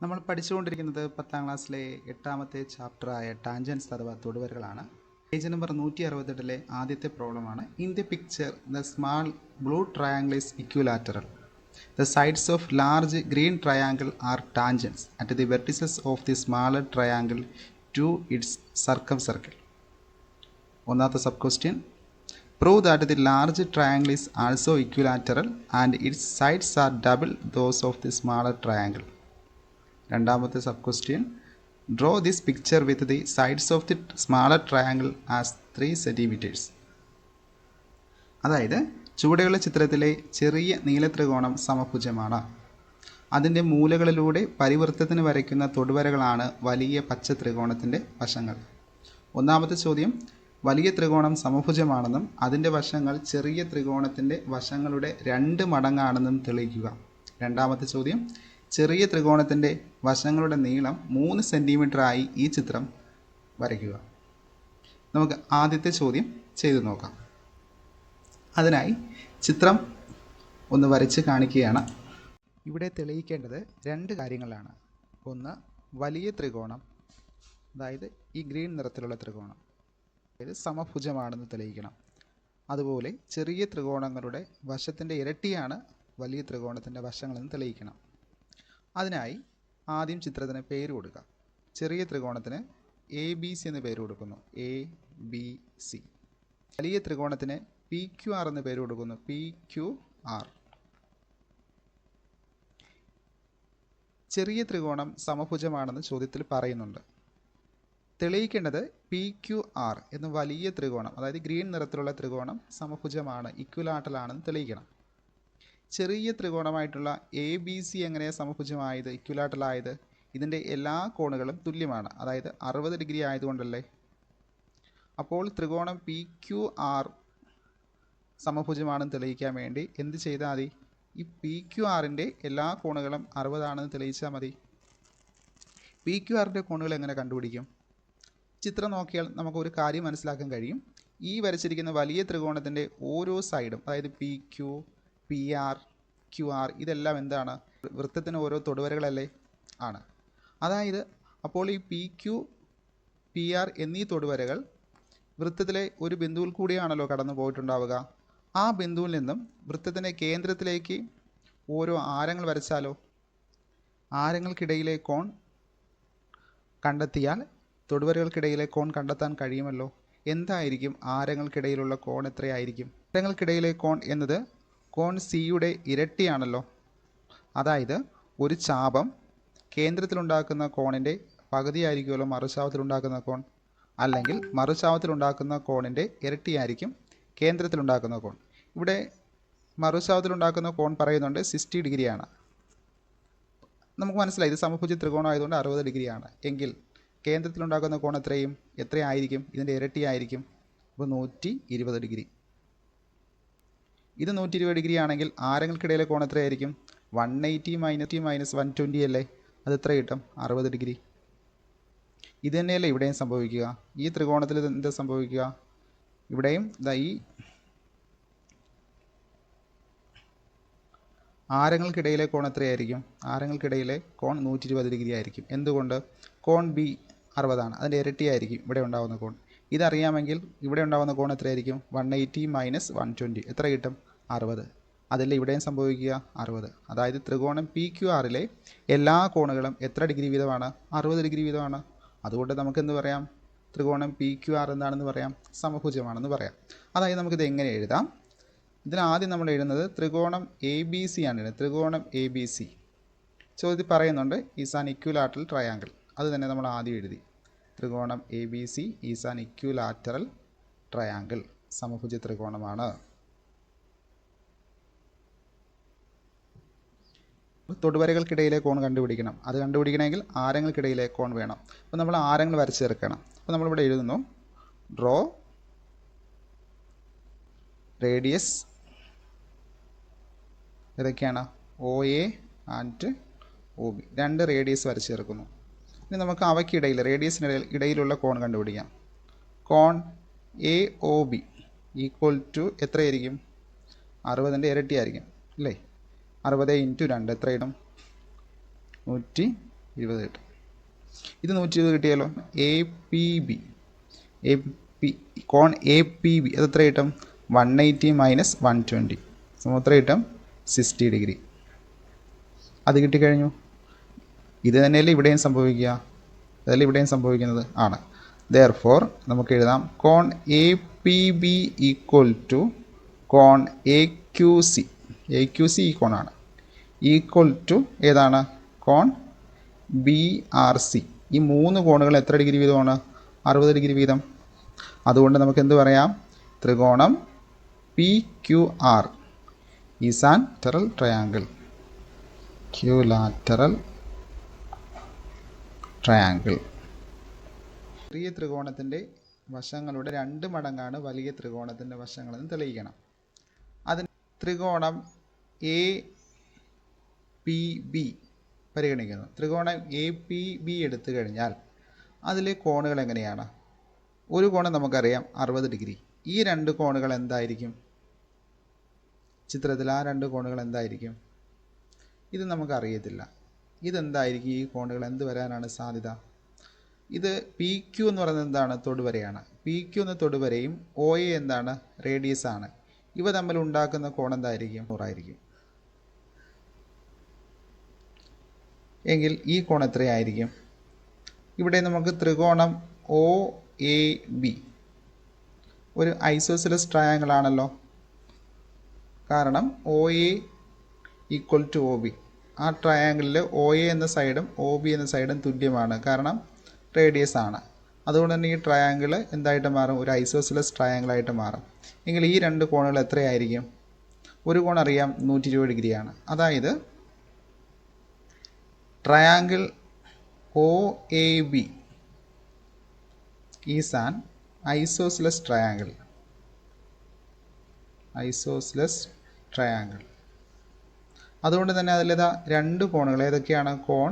നമ്മൾ പഠിച്ചുകൊണ്ടിരിക്കുന്നത് 10ാം ക്ലാസ്സിലെ 8ാമത്തെ ചാപ്റ്ററായ ടാൻജൻസ് അഥവാ തൊടുവരകളാണ്. പേജ് നമ്പർ 168 ആദ്യത്തെ പ്രോബ്ലമാണ്. In the picture the small blue triangle is equilateral. The sides of large green triangle are tangents at the vertices of the smaller triangle to its circumcircle. ഒന്നാമത്തെ sub question, prove that the large triangle is also equilateral and its sides are double those of the smaller triangle. രണ്ടാമത്തെ sub question, draw this picture with the sides of the smaller triangle as 3 centimeters. അതായത് ചുവടെയുള്ള ചിത്രത്തിലെ ചെറിയ നീലത്രികോണം സമഭുജമാണ്. അതിൻ്റെ മൂലകളിലൂടെ പരിവൃത്തത്തിന് വരയ്ക്കുന്ന തൊടുവരകളാണ് വലിയ പച്ച ത്രികോണത്തിൻ്റെ വശങ്ങൾ. ഒന്നാമത്തെ ചോദ്യം, വലിയ ത്രികോണം സമഭുജമാണെന്നും അതിൻ്റെ വശങ്ങൾ ചെറിയ ത്രികോണത്തിൻ്റെ വശങ്ങളുടെ 2 മടങ്ങാണെന്നും തെളിയിക്കുക. രണ്ടാമത്തെ ചോദ്യം, ചെറിയ ത്രികോണത്തിൻ്റെ വശങ്ങളുടെ നീളം 3 സെൻറ്റിമീറ്റർ ആയി ഈ ചിത്രം വരയ്ക്കുക. നമുക്ക് ആദ്യത്തെ ചോദ്യം ചെയ്തു നോക്കാം. അതിനായി ചിത്രം ഒന്ന് വരച്ച് കാണിക്കുകയാണ്. ഇവിടെ തെളിയിക്കേണ്ടത് 2 കാര്യങ്ങളാണ്. ഒന്ന്, വലിയ ത്രികോണം, അതായത് ഈ ഗ്രീൻ നിറത്തിലുള്ള ത്രികോണം ഇത് സമഭുജമാണെന്ന് തെളിയിക്കണം. അതുപോലെ ചെറിയ ത്രികോണങ്ങളുടെ വശത്തിൻ്റെ ഇരട്ടിയാണ് വലിയ ത്രികോണത്തിൻ്റെ വശങ്ങളെന്ന് തെളിയിക്കണം. അതിനായി ആദ്യം ചിത്രത്തിന് പേര് കൊടുക്കുക. ചെറിയ ത്രികോണത്തിന് ABC എന്ന് പേര് കൊടുക്കുന്നു, ABC. വലിയ ത്രികോണത്തിന് PQR എന്ന് പേര് കൊടുക്കുന്നു, PQR. ചെറിയ ത്രികോണം സമഭുജമാണെന്ന് ചോദ്യത്തിൽ പറയുന്നുണ്ട്. തെളിയിക്കേണ്ടത് PQR എന്ന വലിയ ത്രികോണം, അതായത് ഗ്രീൻ നിറത്തിലുള്ള ത്രികോണം സമഭുജമാണ്, ഇക്വിലാറ്ററലാണെന്ന് തെളിയിക്കണം. ചെറിയ ത്രികോണമായിട്ടുള്ള ABC എങ്ങനെയാണ് സമഭുജമായത്, ഇക്വിലാറ്ററലായത്? ഇതിൻ്റെ എല്ലാ കോണുകളും തുല്യമാണ്, അതായത് 60 ഡിഗ്രി ആയതുകൊണ്ടല്ലേ. അപ്പോൾ ത്രികോണം PQR സമഭുജമാണെന്ന് തെളിയിക്കാൻ വേണ്ടി എന്ത് ചെയ്താൽ മതി? ഈ PQRൻ്റെ എല്ലാ കോണുകളും 60 ആണെന്ന് തെളിയിച്ചാൽ മതി. PQRൻ്റെ കോണുകൾ എങ്ങനെ കണ്ടുപിടിക്കും? ചിത്രം നോക്കിയാൽ നമുക്കൊരു കാര്യം മനസ്സിലാക്കാൻ കഴിയും. ഈ വരച്ചിരിക്കുന്ന വലിയ ത്രികോണത്തിൻ്റെ ഓരോ സൈഡും, അതായത് PQ, PR, QR, ഇതെല്ലാം എന്താണ്? വൃത്തത്തിന് ഓരോ തൊടുവരകളല്ലേ ആണ്. അതായത് അപ്പോൾ ഈ PQ, PR എന്നീ തൊടുവരകൾ വൃത്തത്തിലെ ഒരു ബിന്ദുവിൽ കൂടിയാണല്ലോ കടന്നു പോയിട്ടുണ്ടാവുക. ആ ബിന്ദുവിൽ നിന്നും വൃത്തത്തിൻ്റെ കേന്ദ്രത്തിലേക്ക് ഓരോ ആരങ്ങൾ വരച്ചാലോ? ആരങ്ങൾക്കിടയിലെ കോൺ കണ്ടെത്തിയാൽ തൊടുവരകൾക്കിടയിലെ കോൺ കണ്ടെത്താൻ കഴിയുമല്ലോ. എന്തായിരിക്കും ആരങ്ങൾക്കിടയിലുള്ള കോൺ? എത്രയായിരിക്കും? ആരങ്ങൾക്കിടയിലെ കോൺ എന്നത് കോൺ സിയുടെ ഇരട്ടിയാണല്ലോ. അതായത് ഒരു ചാപം കേന്ദ്രത്തിലുണ്ടാക്കുന്ന കോണിൻ്റെ പകുതിയായിരിക്കുമല്ലോ മറുചാപത്തിലുണ്ടാക്കുന്ന കോൺ, അല്ലെങ്കിൽ മറുചാപത്തിലുണ്ടാക്കുന്ന കോണിൻ്റെ ഇരട്ടിയായിരിക്കും കേന്ദ്രത്തിലുണ്ടാക്കുന്ന കോൺ. ഇവിടെ മറുചാപത്തിലുണ്ടാക്കുന്ന കോൺ പറയുന്നുണ്ട് 60 ഡിഗ്രിയാണ്. നമുക്ക് മനസ്സിലായി ഇത് സമഭുജ ത്രികോണം ആയതുകൊണ്ട് 60 ഡിഗ്രിയാണ്. എങ്കിൽ കേന്ദ്രത്തിലുണ്ടാക്കുന്ന കോൺ എത്രയായിരിക്കും? ഇതിൻ്റെ ഇരട്ടിയായിരിക്കും. അപ്പോൾ 120 ഡിഗ്രി. ഇത് 120 ഡിഗ്രി ആണെങ്കിൽ ആരങ്ങൾക്കിടയിലെ കോൺ എത്രയായിരിക്കും? 180 മൈനസ് 120 അല്ലേ? അത് എത്ര കിട്ടും? 60 ഡിഗ്രി. ഇത് തന്നെയല്ലേ ഇവിടെയും സംഭവിക്കുക. ഈ ത്രികോണത്തിൽ എന്താ സംഭവിക്കുക? ഇവിടെയും ഈ ആരങ്ങൾക്കിടയിലെ കോൺ എത്രയായിരിക്കും? ആരങ്ങൾക്കിടയിലെ കോൺ 120 ഡിഗ്രി ആയിരിക്കും. എന്തുകൊണ്ട്? കോൺ B 60 ആണ്, അതിൻ്റെ ഇരട്ടിയായിരിക്കും ഇവിടെ ഉണ്ടാകുന്ന കോൺ. ഇതറിയാമെങ്കിൽ ഇവിടെ ഉണ്ടാകുന്ന കോൺ എത്രയായിരിക്കും? 180 മൈനസ് 120 എത്ര കിട്ടും? 60. അതല്ലേ ഇവിടെയും സംഭവിക്കുക, 60. അതായത് ത്രികോണം PQRലെ എല്ലാ കോണുകളും എത്ര ഡിഗ്രി വീതമാണ്? 60 ഡിഗ്രി വീതമാണ്. അതുകൊണ്ട് നമുക്കെന്ത് പറയാം? ത്രികോണം PQR എന്താണെന്ന് പറയാം? സമഭുജമാണെന്ന് പറയാം. അതായത് നമുക്കിത് എങ്ങനെ എഴുതാം? ഇതിനാദ്യം നമ്മൾ എഴുതുന്നത് ത്രികോണം ABC ആണ്. ത്രികോണം ABC ചോദ്യത്തിൽ പറയുന്നുണ്ട് ഈസ് ആൻ ഇക്വിലാറ്ററൽ ട്രയാങ്കിൾ. അത് തന്നെ നമ്മൾ ആദ്യം എഴുതി. ത്രികോണം ABC is an equilateral triangle, സമഭുജ ത്രികോണമാണ്. തൊടുവരകൾക്കിടയിലെ കോൺ കണ്ടുപിടിക്കണം. അത് കണ്ടുപിടിക്കണമെങ്കിൽ ആരങ്ങൾക്കിടയിലെ കോൺ വേണം. അപ്പോൾ നമ്മൾ ആരങ്ങൾ വരച്ച് ചേർക്കണം. അപ്പോൾ നമ്മളിവിടെ എഴുതുന്നു ഡ്രോ റേഡിയസ് ഏതൊക്കെയാണ്? OA and OB. 2 റേഡിയസ് വരച്ച് ചേർക്കുന്നു. ഇനി നമുക്ക് അവയ്ക്കിടയിൽ റേഡിയസിന് ഇടയിലുള്ള കോൺ കണ്ടുപിടിക്കാം. കോൺ AOB ഈക്വൽ ടു എത്രയായിരിക്കും? 60ൻ്റെ ഇരട്ടിയായിരിക്കും അല്ലേ? 60 × 2 എത്ര ഇടും? 20 കിട്ടും. ഇത് 120 കിട്ടിയാലോ? എ പി ബി കോൺ എ പി ബി അത് എത്ര കിട്ടും? 180 മൈനസ് 120 എത്ര കിട്ടും? 60 ഡിഗ്രി. അത് കിട്ടിക്കഴിഞ്ഞു. ഇത് തന്നെയല്ലേ ഇവിടെയും സംഭവിക്കുക? അതല്ലേ ഇവിടെയും സംഭവിക്കുന്നത്? ആണ്. ദെയർഫോർ നമുക്ക് എഴുതാം കോൺ A P B equal to കോൺ A Q C. A Q C ഈ കോണാണ്. ഈക്വൽ ടു ഏതാണ്? കോൺ ബി ആർ സി. ഈ 3 കോണുകൾ എത്ര ഡിഗ്രി വീതമാണ്? 60 ഡിഗ്രി വീതം. അതുകൊണ്ട് നമുക്ക് എന്ത് പറയാം? ത്രികോണം P Q R is an lateral triangle. Equilateral triangle. ചെറിയ ത്രികോണത്തിൻ്റെ വശങ്ങളുടെ 2 മടങ്ങാണ് വലിയ ത്രികോണത്തിൻ്റെ വശങ്ങളെന്ന് തെളിയിക്കണം. അതിന് ത്രികോണം എ പി ബി പരിഗണിക്കുന്നു. ത്രികോണം എ പി ബി എടുത്തു കഴിഞ്ഞാൽ അതിലെ കോണുകൾ എങ്ങനെയാണ്? ഒരു കോണം നമുക്കറിയാം 60 ഡിഗ്രി. ഈ 2 കോണുകൾ എന്തായിരിക്കും? ചിത്രത്തിൽ ആ 2 കോണുകൾ എന്തായിരിക്കും? ഇത് നമുക്കറിയത്തില്ല. ഇതെന്തായിരിക്കും? ഈ കോണുകൾ എന്ത് വരാനാണ് സാധ്യത? ഇത് പി ക്യു എന്ന് പറയുന്നത് എന്താണ്? തൊടുവരയാണ്. പി ക്യു എന്ന തൊടുവരയും ഒ എ എന്താണ്? റേഡിയസ് ആണ്. ഇവ തമ്മിൽ ഉണ്ടാക്കുന്ന കോൺ എന്തായിരിക്കും? 100 എങ്കിൽ ഈ കോൺ എത്രയായിരിക്കും? ഇവിടെ നമുക്ക് ത്രികോണം ഒ എ ബി ഒരു ഐസോസിലസ് ട്രയാങ്കിൾ ആണല്ലോ. കാരണം O A equal to O B. ആ ട്രയാങ്കിളിൽ ഒ എ എന്ന സൈഡും ഒ ബി എന്ന സൈഡും തുല്യമാണ്. കാരണം റേഡിയസ് ആണ്. അതുകൊണ്ട് തന്നെ ഈ ട്രയാങ്കിൾ എന്തായിട്ട് മാറും? ഒരു ഐസോസിലസ് ട്രയാങ്കിളായിട്ട് മാറും. എങ്കിൽ ഈ 2 കോണുകൾ എത്രയായിരിക്കും? ഒരു കോൺ അറിയാം 120 ഡിഗ്രിയാണ്. അതായത് triangle O A B is an isosceles triangle. Isosceles triangle. അതുകൊണ്ട് തന്നെ അതിലേതാ 2 കോണുകൾ ഏതൊക്കെയാണ്? കോൺ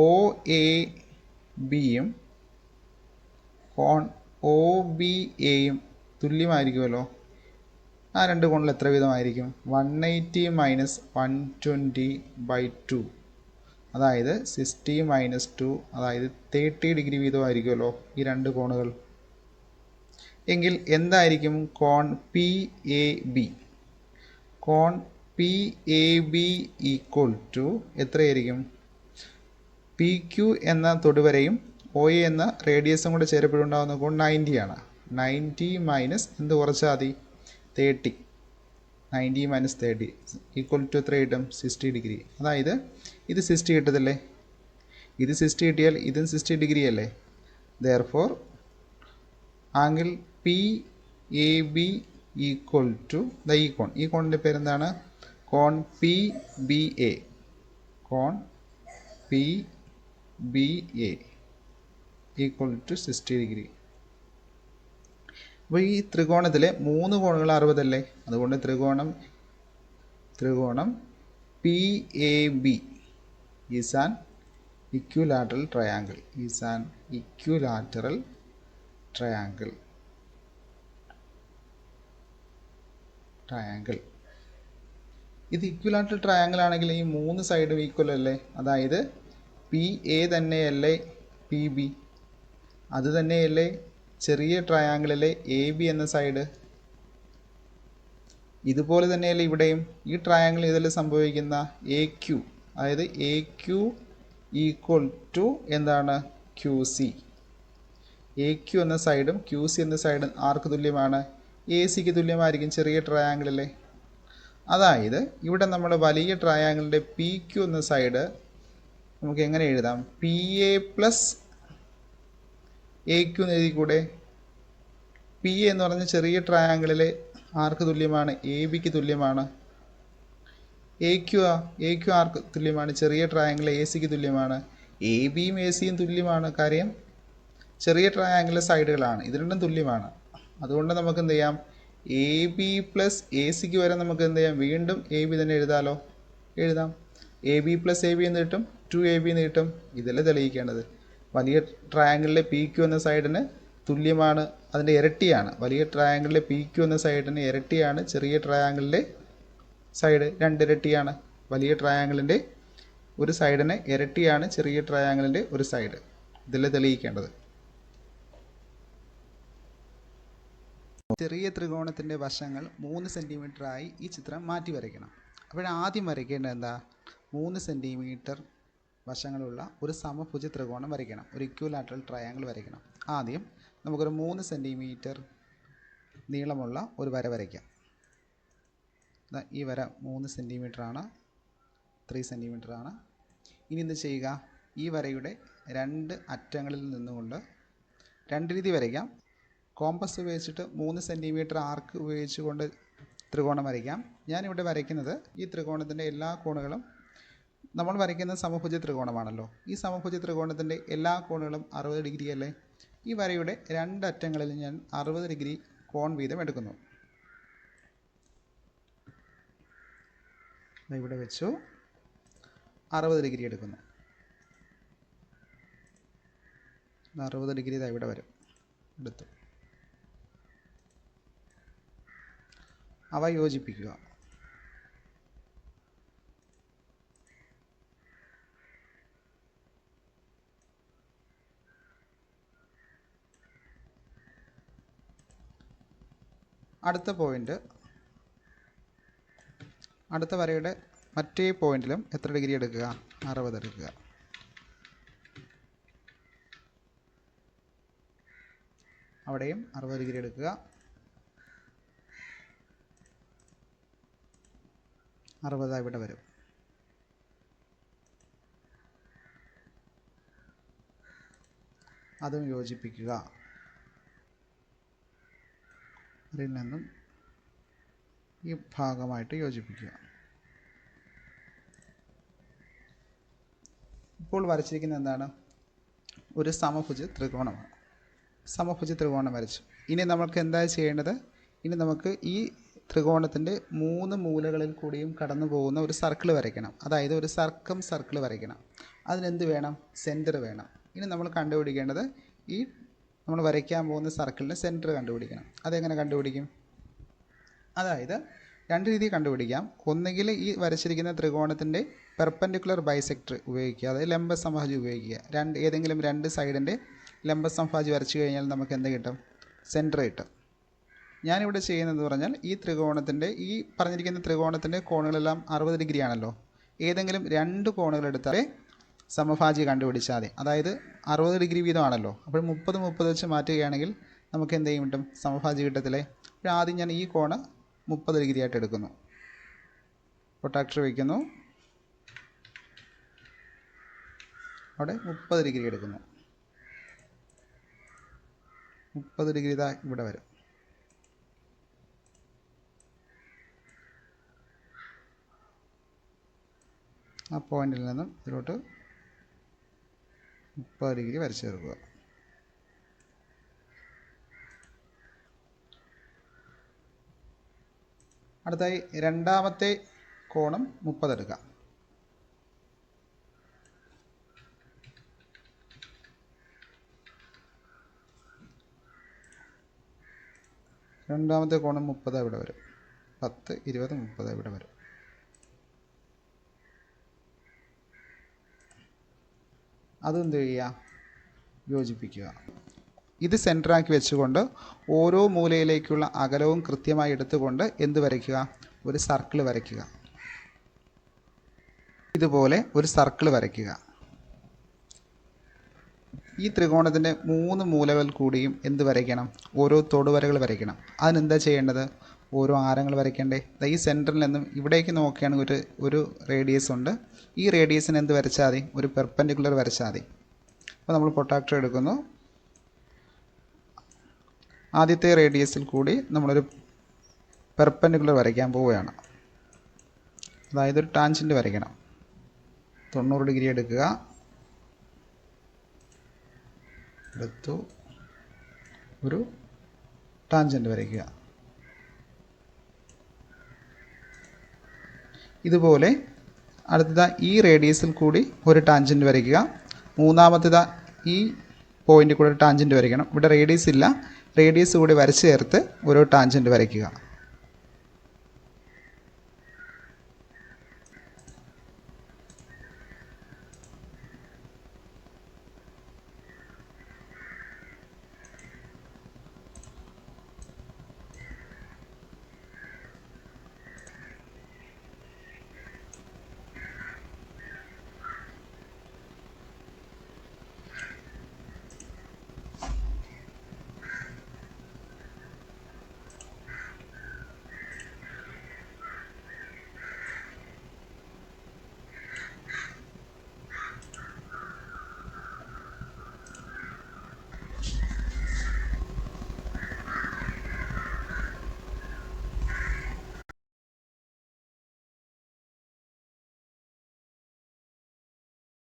ഒ എ ബിയും കോൺ ഒ ബി എയും തുല്യമായിരിക്കുമല്ലോ. ആ 2 കോണിൽ എത്ര വീതമായിരിക്കും? 180 മൈനസ് 120/2 അതായത് 60 മൈനസ് 2 അതായത് 30 ഡിഗ്രി വീതമായിരിക്കുമല്ലോ ഈ 2 കോണുകൾ. എങ്കിൽ എന്തായിരിക്കും കോൺ പി എ ബി? കോൺ P A B equal to എത്രയായിരിക്കും? പി ക്യു എന്ന തൊടുവരയും ഒ എ എന്ന റേഡിയസും കൂടെ ചേരപ്പെടുണ്ടാകുന്ന കോൺ 90 ആണ്. 90 മൈനസ് എന്ത് കുറച്ചാൽ മതി? 30. 90 മൈനസ് 30 ഈക്വൽ ടു എത്ര കിട്ടും? 60 ഡിഗ്രി. അതായത് ഇത് 60 കിട്ടത്തില്ലേ? ഇത് 60 കിട്ടിയാൽ ഇതും 60 ഡിഗ്രി അല്ലേ? Therefore angle P A B equal to ഈ കോൺ. ഈ കോണിൻ്റെ പേരെന്താണ്? കോൺ പി ബി എ. കോൺ P B A equal to 60 degree. അപ്പോൾ ഈ ത്രികോണത്തിലെ 3 കോണുകൾ 60 അല്ലേ? അതുകൊണ്ട് ത്രികോണം P A B is an equilateral triangle. Is an equilateral triangle. ഇത് ഇക്വിലാറ്ററൽ ട്രയാങ്കിൾ ആണെങ്കിൽ ഈ 3 സൈഡും ഈക്വൽ അല്ലേ? അതായത് പി എ തന്നെയല്ലേ പി ബി? അത് തന്നെയല്ലേ ചെറിയ ട്രയാങ്കിളിലെ എ ബി എന്ന സൈഡ്? ഇതുപോലെ തന്നെയല്ലേ ഇവിടെയും? ഈ ട്രയാങ്കിൾ ഇതിൽ സംഭവിക്കുന്ന എ ക്യു, അതായത് എ ക്യു ഈക്വൽ ടു എന്താണ്? Q C. എ ക്യു എന്ന സൈഡും ക്യു സി എന്ന സൈഡും ആർക്ക് തുല്യമാണ്? എ സിക്ക് തുല്യമായിരിക്കും ചെറിയ ട്രയാങ്കിളിലെ. അതായത് ഇവിടെ നമ്മൾ വലിയ ട്രയാങ്കിളിൻ്റെ പി ക്യു എന്ന സൈഡ് നമുക്ക് എങ്ങനെ എഴുതാം? P A plus A Q എന്ന് എഴുതിക്കൂടെ? പി എ എന്ന് പറഞ്ഞ ചെറിയ ട്രയാങ്കിളിലെ ആർക്ക് തുല്യമാണ്? എ ബിക്ക് തുല്യമാണ്. എ ക്യു ആർക്ക് തുല്യമാണ്? ചെറിയ ട്രയാങ്കിൾ എ സിക്ക് തുല്യമാണ്. എ ബിയും എ സിയും തുല്യമാണ്. കാര്യം ചെറിയ ട്രയാങ്കിളിലെ സൈഡുകളാണ്. ഇത് രണ്ടും തുല്യമാണ്. അതുകൊണ്ട് നമുക്ക് എന്ത് ചെയ്യാം? എ ബി പ്ലസ് എ സിക്ക് വരെ നമുക്ക് എന്ത് ചെയ്യാം? വീണ്ടും എ ബി തന്നെ എഴുതാം. A B plus A B എന്ന് കിട്ടും, 2AB എന്ന് കിട്ടും. ഇതല്ലേ തെളിയിക്കേണ്ടത്. വലിയ ട്രയാങ്കിളിലെ പി ക്യു എന്ന സൈഡിന് തുല്യമാണ്, അതിൻ്റെ ഇരട്ടിയാണ്. വലിയ ട്രയാങ്കിളിലെ പി ക്യു എന്ന സൈഡിന് ഇരട്ടിയാണ് ചെറിയ ട്രയാങ്കിളിലെ സൈഡ്, 2 ഇരട്ടിയാണ്. വലിയ ട്രയാങ്കിളിൻ്റെ ഒരു സൈഡിന് ഇരട്ടിയാണ് ചെറിയ ട്രയാങ്കിളിൻ്റെ ഒരു സൈഡ്. ഇതിൽ തെളിയിക്കേണ്ടത്. ചെറിയ ത്രികോണത്തിൻ്റെ വശങ്ങൾ 3 സെൻറ്റിമീറ്ററായി ഈ ചിത്രം മാറ്റി വരയ്ക്കണം. ആദ്യം വരയ്ക്കേണ്ടത് എന്താ? 3 സെൻറ്റിമീറ്റർ വശങ്ങളുള്ള ഒരു സമഭുജ ത്രികോണം വരയ്ക്കണം. ഒരു ഇക്വിലാറ്ററൽ ട്രയാങ്കിൾ വരയ്ക്കണം. ആദ്യം നമുക്കൊരു 3 സെൻറ്റിമീറ്റർ നീളമുള്ള ഒരു വര വരയ്ക്കാം. ഈ വര 3 സെൻറ്റിമീറ്ററാണ്, 3 സെൻറ്റിമീറ്ററാണ്. ഇനി എന്ത് ചെയ്യുക? ഈ വരയുടെ 2 അറ്റങ്ങളിൽ നിന്നുകൊണ്ട് 2 രീതി വരയ്ക്കാം. കോമ്പസ് ഉപയോഗിച്ചിട്ട് 3 സെൻറ്റിമീറ്റർ ആർക്ക് ഉപയോഗിച്ചുകൊണ്ട് ത്രികോണം വരയ്ക്കാം. ഞാനിവിടെ വരയ്ക്കുന്നത് ഈ ത്രികോണത്തിൻ്റെ എല്ലാ കോണുകളും, നമ്മൾ വരയ്ക്കുന്ന സമഭുജ ത്രികോണമാണല്ലോ. ഈ സമഭുജ ത്രികോണത്തിൻ്റെ എല്ലാ കോണുകളും 60 ഡിഗ്രി അല്ലേ? ഈ വരയുടെ 2 അറ്റങ്ങളിൽ ഞാൻ 60 ഡിഗ്രി കോൺ വീതം എടുക്കുന്നു. ഇവിടെ വെച്ചു 60 ഡിഗ്രി എടുക്കുന്നു. 60 ഡിഗ്രി ഇവിടെ വരും. എടുത്തു. അവ യോജിപ്പിക്കുക. അടുത്ത പോയിന്റ്, അടുത്ത വരയുടെ മറ്റേ പോയിന്റിലും എത്ര ഡിഗ്രി എടുക്കുക? 60 എടുക്കുക. അവിടെയും 60 ഡിഗ്രി എടുക്കുക. 60 ഇവിടെ വരും. അതും യോജിപ്പിക്കുക. ഇതിൽ നിന്നും ഈ ഭാഗമായിട്ട് യോജിപ്പിക്കുക. ഇപ്പോൾ വരച്ചിരിക്കുന്നത് എന്താണ്? ഒരു സമഭുജ ത്രികോണമാണ്. സമഭുജ ത്രികോണം വരച്ചു. ഇനി നമുക്ക് എന്താ ചെയ്യേണ്ടത്? ഇനി നമുക്ക് ഈ ത്രികോണത്തിൻ്റെ 3 മൂലകളിൽ കൂടിയും കടന്നു പോകുന്ന ഒരു സർക്കിൾ വരയ്ക്കണം. അതായത് ഒരു സർക്കിൾ വരയ്ക്കണം. അതിനെന്ത് വേണം? സെൻറ്റർ വേണം. ഇനി നമ്മൾ കണ്ടുപിടിക്കേണ്ടത് ഈ നമ്മൾ വരയ്ക്കാൻ പോകുന്ന സർക്കിളിൻ്റെ സെൻറ്റർ കണ്ടുപിടിക്കണം. അതെങ്ങനെ കണ്ടുപിടിക്കും? അതായത് 2 രീതി കണ്ടുപിടിക്കാം. ഒന്നുകിൽ ഈ വരച്ചിരിക്കുന്ന ത്രികോണത്തിൻ്റെ പെർപെൻഡിക്കുലർ ബൈസെക്ടർ ഉപയോഗിക്കുക, അതായത് ലംബ സമഭുജി ഉപയോഗിക്കുക. ഏതെങ്കിലും 2 സൈഡിൻ്റെ ലംബ സമഭുജി വരച്ചു കഴിഞ്ഞാൽ നമുക്ക് എന്ത് കിട്ടും? സെൻറ്റർ കിട്ടും. ഞാനിവിടെ ചെയ്യുന്നതെന്ന് പറഞ്ഞാൽ ഈ ത്രികോണത്തിൻ്റെ, ഈ പറഞ്ഞിരിക്കുന്ന ത്രികോണത്തിൻ്റെ കോണുകളെല്ലാം 60 ഡിഗ്രി ആണല്ലോ. ഏതെങ്കിലും 2 കോണുകൾ എടുത്താൽ സമഭാജി കണ്ടുപിടിച്ചാൽ മതി. അതായത് 60 ഡിഗ്രി വീതമാണല്ലോ. അപ്പോൾ 30 വെച്ച് മാറ്റുകയാണെങ്കിൽ നമുക്ക് എന്ത് ചെയ്യും? കിട്ടും? സമഭാജി കിട്ടത്തില്ലേ? ആദ്യം ഞാൻ ഈ കോണ് 30 ഡിഗ്രി ആയിട്ട് എടുക്കുന്നു. പ്രൊട്ടക്ടർ വയ്ക്കുന്നു. അവിടെ 30 ഡിഗ്രി എടുക്കുന്നു. 30 ഡിഗ്രി ഇവിടെ വരും. ആ പോയിന്റിൽ നിന്നും ഇതിലോട്ട് 30 ഡിഗ്രി വരച്ചു ചേർക്കുക. അടുത്തായി രണ്ടാമത്തെ കോണും 30 എടുക്കാം. രണ്ടാമത്തെ കോണും 30 ഇവിടെ വരും. 10, 20, 30 ഇവിടെ വരും. അതെന്ത് ചെയ്യുക? യോജിപ്പിക്കുക. ഇത് സെൻറ്ററാക്കി വെച്ചുകൊണ്ട് ഓരോ മൂലയിലേക്കുള്ള അകലവും കൃത്യമായി എടുത്തുകൊണ്ട് എന്ത് വരയ്ക്കുക? ഒരു സർക്കിൾ വരയ്ക്കുക. ഇതുപോലെ ഒരു സർക്കിൾ വരയ്ക്കുക. ഈ ത്രികോണത്തിൻ്റെ 3 മൂലകൾ കൂടിയും എന്ത് വരയ്ക്കണം? ഓരോ തൊടുവരകൾ വരയ്ക്കണം. അതിനെന്താ ചെയ്യേണ്ടത്? ഓരോ ആരങ്ങൾ വരയ്ക്കണ്ടേ? ഈ സെൻറ്ററിൽ നിന്നും ഇവിടേക്ക് നോക്കുകയാണെങ്കിൽ ഒരു റേഡിയസ് ഉണ്ട്. ഈ റേഡിയസിന് എന്ത് വരച്ചാൽ മതി? ഒരു പെർപെൻഡിക്കുലർ വരച്ചാൽ മതി. അപ്പോൾ നമ്മൾ പ്രൊട്ടക്ടർ എടുക്കുന്നു. ആദ്യത്തെ റേഡിയസിൽ കൂടി നമ്മളൊരു പെർപെൻഡിക്കുലർ വരയ്ക്കാൻ പോവുകയാണ്. അതായത് ഒരു ടാൻജൻറ്റ് വരയ്ക്കണം. 90 ഡിഗ്രി എടുക്കുക. എടുത്തു. ഒരു ടാൻജൻറ്റ് വരയ്ക്കുക. ഇതുപോലെ അടുത്തത് ഈ റേഡിയസിൽ കൂടി ഒരു ടാൻജൻറ്റ് വരയ്ക്കുക. മൂന്നാമത്തേത് ഈ പോയിന്റിൽ കൂടെ ഒരു ടാൻജൻറ്റ് വരയ്ക്കണം. ഇവിടെ റേഡിയസ് ഇല്ല. റേഡിയസ് കൂടി വരച്ച് ചേർത്ത് ഒരു ടാൻജൻറ്റ് വരയ്ക്കുക.